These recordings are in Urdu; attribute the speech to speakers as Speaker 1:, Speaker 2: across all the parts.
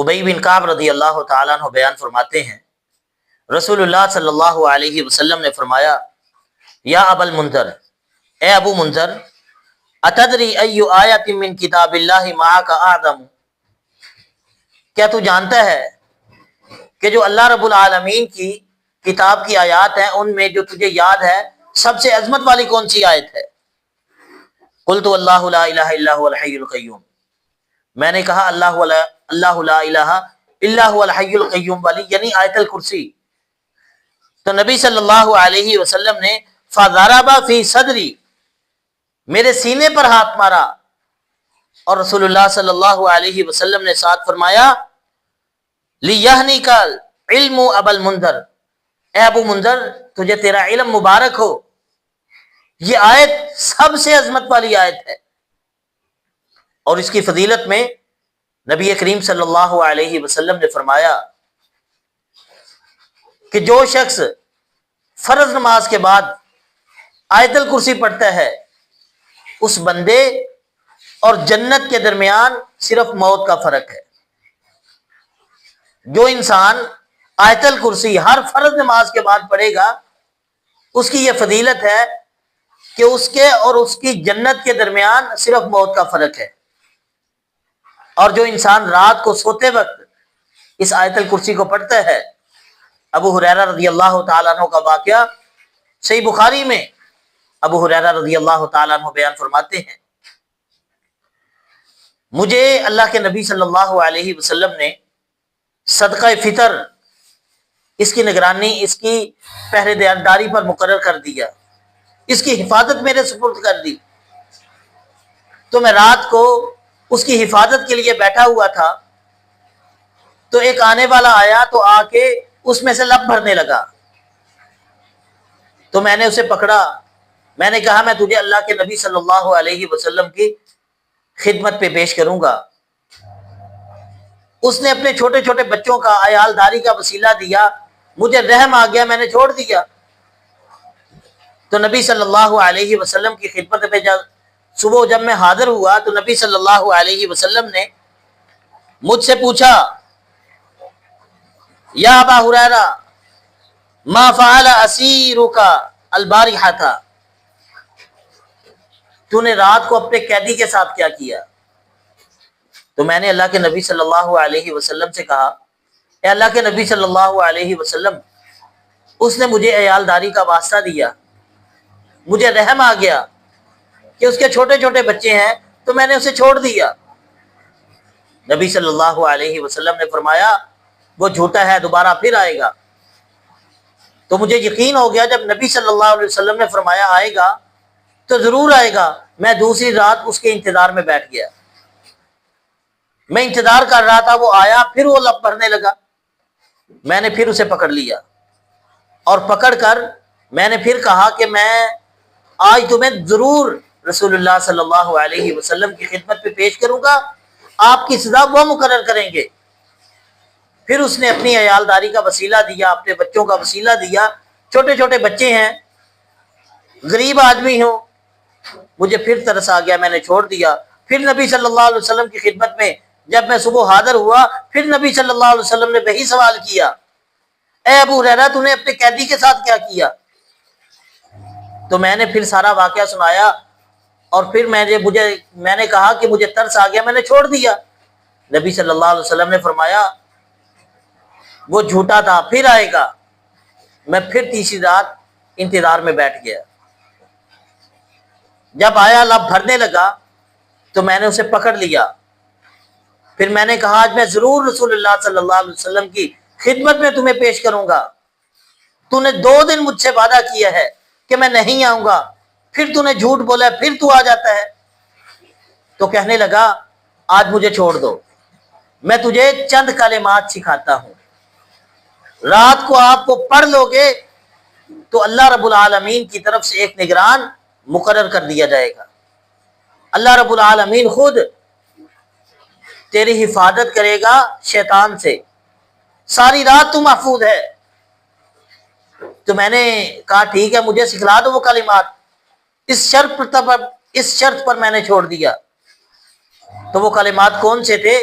Speaker 1: ابی بن کعب رضی اللہ تعالیٰ عنہ بیان فرماتے ہیں رسول اللہ صلی اللہ علیہ وسلم نے فرمایا یا ابا المنذر، اے ابو منذر، اتدری ای آیت من کتاب اللہ معک اعظم، کیا تو جانتا ہے کہ جو اللہ رب العالمین کی کتاب کی آیات ہیں ان میں جو تجھے یاد ہے سب سے عظمت والی کون سی آیت ہے؟ قلت اللہ لا الہ الا هو الحی القیوم، میں نے کہا اللہ لا الہ الا هو الحی القیوم والی، یعنی آیت الکرسی۔ تو نبی صلی اللہ علیہ وسلم نے فضرب فی صدری، میرے سینے پر ہاتھ مارا، اور رسول اللہ صلی اللہ علیہ وسلم نے ساتھ فرمایا لیہنیک العلم ابا المنذر، اے ابو منذر تجھے تیرا علم مبارک ہو، یہ آیت سب سے عظمت والی آیت ہے۔ اور اس کی فضیلت میں نبی کریم صلی اللہ علیہ وسلم نے فرمایا کہ جو شخص فرض نماز کے بعد آیت الکرسی پڑھتا ہے اس بندے اور جنت کے درمیان صرف موت کا فرق ہے۔ جو انسان آیت الکرسی ہر فرض نماز کے بعد پڑھے گا اس کی یہ فضیلت ہے کہ اس کے اور اس کی جنت کے درمیان صرف موت کا فرق ہے۔ اور جو انسان رات کو سوتے وقت اس آیت الکرسی کو پڑھتا ہے، ابو ہریرہ رضی اللہ تعالیٰ عنہ کا واقعہ صحیح بخاری میں ابو ہریرہ رضی اللہ تعالیٰ عنہ بیان فرماتے ہیں مجھے اللہ کے نبی صلی اللہ علیہ وسلم نے صدقہ فطر اس کی نگرانی، اس کی پہرے داری پر مقرر کر دیا، اس کی حفاظت میرے سپرد کر دی۔ تو میں رات کو اس کی حفاظت کے لیے بیٹھا ہوا تھا تو ایک آنے والا آیا تو آ کے اس میں سے لب بھرنے لگا، تو میں نے اسے پکڑا، میں نے کہا میں تجھے اللہ کے نبی صلی اللہ علیہ وسلم کی خدمت پہ پیش کروں گا۔ اس نے اپنے چھوٹے چھوٹے بچوں کا عیال داری کا وسیلہ دیا، مجھے رحم آ گیا، میں نے چھوڑ دیا۔ تو نبی صلی اللہ علیہ وسلم کی خدمت پہ صبح جب میں حاضر ہوا تو نبی صلی اللہ علیہ وسلم نے مجھ سے پوچھا یا ابا ہریرہ ما فعل اسیرک البارحۃ، تو نے رات کو اپنے قیدی کے ساتھ کیا کیا؟ تو میں نے اللہ کے نبی صلی اللہ علیہ وسلم سے کہا اے اللہ کے نبی صلی اللہ علیہ وسلم، اس نے مجھے عیال داری کا واسطہ دیا، مجھے رحم آ گیا کہ اس کے چھوٹے چھوٹے بچے ہیں تو میں نے اسے چھوڑ دیا۔ نبی صلی اللہ علیہ وسلم نے فرمایا وہ جھوٹا ہے، دوبارہ پھر آئے گا۔ تو مجھے یقین ہو گیا جب نبی صلی اللہ علیہ وسلم نے فرمایا آئے گا تو ضرور آئے گا۔ میں دوسری رات اس کے انتظار میں بیٹھ گیا، میں انتظار کر رہا تھا، وہ آیا، پھر وہ لب بھرنے لگا، میں نے پھر اسے پکڑ لیا اور پکڑ کر میں نے پھر کہا کہ میں آج تمہیں ضرور رسول اللہ صلی اللہ علیہ وسلم کی خدمت پہ پیش کروں گا، آپ کی سزا وہ مقرر کریں گے۔ پھر اس نے اپنی عیال داری کا وسیلہ دیا، اپنے بچوں کا وسیلہ دیا، چھوٹے چھوٹے بچے ہیں، غریب آدمی ہوں، مجھے پھر ترس آ گیا، میں نے چھوڑ دیا۔ پھر نبی صلی اللہ علیہ وسلم کی خدمت میں جب میں صبح حاضر ہوا پھر نبی صلی اللہ علیہ وسلم نے وہی سوال کیا اے ابو ہریرہ تو نے اپنے قیدی کے ساتھ کیا کیا؟ تو میں نے پھر سارا واقعہ سنایا اور پھر میں نے کہا کہ مجھے ترس آ گیا، میں نے چھوڑ دیا۔ نبی صلی اللہ علیہ وسلم نے فرمایا وہ جھوٹا تھا، پھر آئے گا۔ میں پھر تیسری رات انتظار میں بیٹھ گیا، جب آیا لب بھرنے لگا تو میں نے اسے پکڑ لیا، پھر میں نے کہا آج میں ضرور رسول اللہ صلی اللہ علیہ وسلم کی خدمت میں تمہیں پیش کروں گا، تو نے 2 دن مجھ سے وعدہ کیا ہے کہ میں نہیں آؤں گا، پھر تو نے جھوٹ بولا ہے، پھر تو آ جاتا ہے۔ تو کہنے لگا آج مجھے چھوڑ دو، میں تجھے چند کلمات سکھاتا ہوں، رات کو آپ کو پڑھ لو گے تو اللہ رب العالمین کی طرف سے ایک نگران مقرر کر دیا جائے گا، اللہ رب العالمین خود تیری حفاظت کرے گا شیطان سے، ساری رات تو محفوظ ہے۔ تو میں نے کہا ٹھیک ہے مجھے سکھلا دو وہ کلمات، اس شرط پر میں نے چھوڑ دیا۔ تو وہ کلمات کون سے تھے؟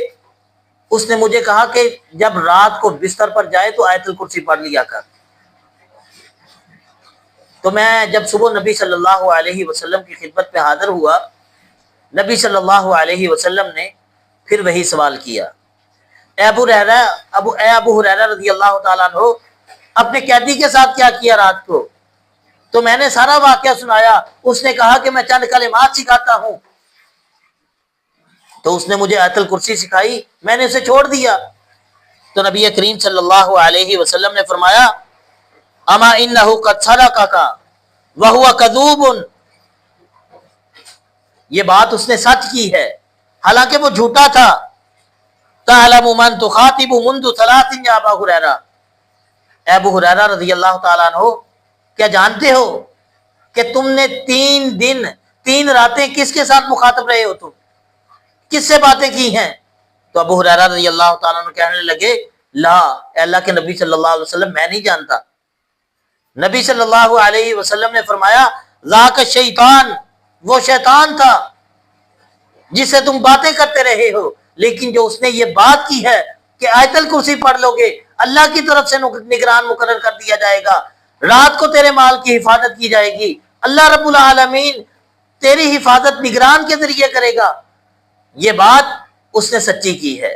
Speaker 1: اس نے مجھے کہا کہ جب رات کو بستر پر جائے تو آیت الکرسی پڑھ لیا کر۔ تو میں جب صبح نبی صلی اللہ علیہ وسلم کی خدمت پہ حاضر ہوا، نبی صلی اللہ علیہ وسلم نے پھر وہی سوال کیا، اے ابو ہریرہ رضی اللہ تعالیٰ عنہ، اپنے قیدی کے ساتھ کیا کیا رات کو؟ تو میں نے سارا واقعہ سنایا۔ اس نے کہا کہ میں چند کلمات سکھاتا ہوں، تو اس نے مجھے آیت الکرسی سکھائی، میں نے اسے چھوڑ دیا۔ تو نبی کریم صلی اللہ علیہ وسلم نے فرمایا، اما انہ قد صدقک وہو کذوب، یہ بات اس نے سچ کی ہے حالانکہ وہ جھوٹا تھا۔ تعلم من تخاطب منذ 3 یا ابا ہریرہ، اے ابو ہریرہ رضی اللہ تعالیٰ عنہ، کیا جانتے ہو کہ تم نے 3 دن 3 راتیں کس کے ساتھ مخاطب رہے ہو؟ تم کس سے باتیں کی ہیں؟ تو ابو ہریرہ رضی اللہ تعالیٰ عنہ کہنے لگے، لا، اے اللہ کے نبی صلی اللہ علیہ وسلم، میں نہیں جانتا۔ نبی صلی اللہ علیہ وسلم نے فرمایا، ذاک الشیطان، وہ شیطان تھا جس سے تم باتیں کرتے رہے ہو، لیکن جو اس نے یہ بات کی ہے کہ آیت الکرسی پڑھ لو گے اللہ کی طرف سے نگران مقرر کر دیا جائے گا، رات کو تیرے مال کی حفاظت کی جائے گی، اللہ رب العالمین تیری حفاظت نگران کے ذریعے کرے گا، یہ بات اس نے سچی کی ہے۔